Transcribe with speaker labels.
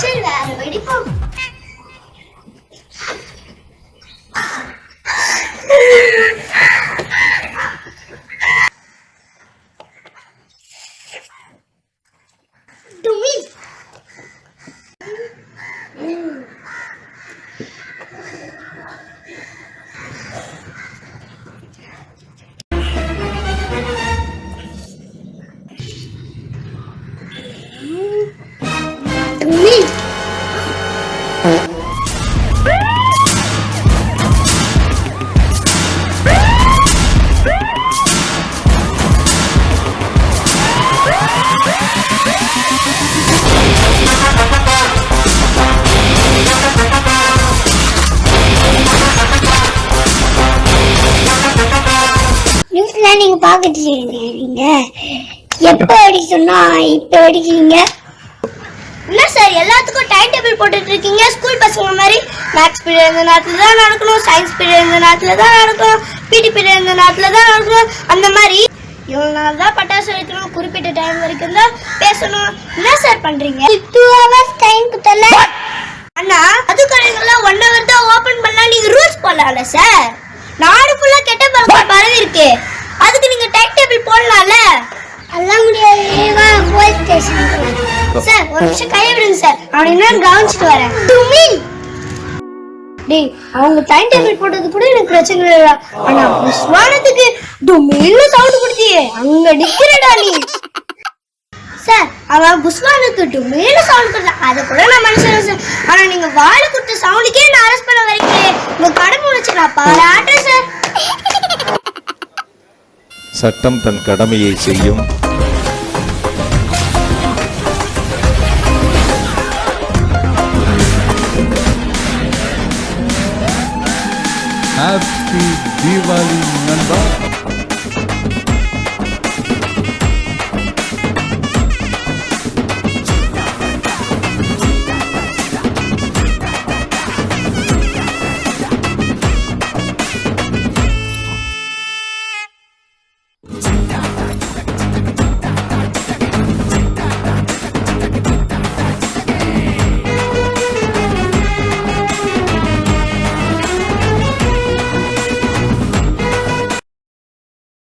Speaker 1: சரி வேற வெடிப்போம். நீங்க பாக்கிட்டு நீங்க எப்ப அடிக்க சொன்னா இப்ப அடிக்கிறீங்க. என்ன சார் எல்லாத்துக்கும் டைம் டேபிள் போட்டுட்டு இருக்கீங்க? ஸ்கூல் பசங்க மாதிரி மேத்ஸ் பீரியட் இந்த நேரத்துல தான் நடக்கணும், சயின்ஸ் பீரியட் இந்த நேரத்துல தான் நடக்கணும், பிடி பீரியட் இந்த நேரத்துல தான் நடக்கணும், அந்த மாதிரி இவ்வளவு நாள் தான் பட்டாசு வைக்கணும், குறிப்பிட்ட டைம் வரைக்கும் தான் பேசணும். என்ன சார் பண்றீங்க? 2 hours டைம் குத்தல. அண்ணா அது கடைகள்லாம் 1 hour தான் ஓபன் பண்ணலாம், நீங்க ரூல்ஸ் போடலாம்ல சார்? நாடு ஃபுல்லா கெட்ட பழக்கம் பரவி இருக்கு, அதுக்கு நீங்க டைம் டேபிள் போடலாம்ல? அதெல்லாம் முடியாது, போலீஸ் ஸ்டேஷன். சார் ஒரு நிமிஷம் கையை விடுங்க சார், அவனை என்ன கவனிச்சுட்டு வரேன். டேய் அவங்க டைம் டேபிள் போட்டது கூட எனக்கு பிரச்சனை இல்ல, ஆனா புஸ்வானத்துக்கு டொமில்ல சவுண்ட் கொடுத்தியே, அங்க நிக்கிறடா நீ. சார் அவன் புஸ்வானுக்கு டொமில்ல சவுண்ட் கொடுத்தா அதை கூட நான் மனுஷன் சார், ஆனா நீங்க வாழை கொடுத்த சவுண்டுக்கே நான் அரெஸ்ட் பண்ண வரீங்களே, உங்க கடமை உணர்ச்சி நான் பாராட்டுறேன் சார்.
Speaker 2: சட்டம் தன் கடமையை செய்யும்.
Speaker 3: Happy Diwali, Nanda.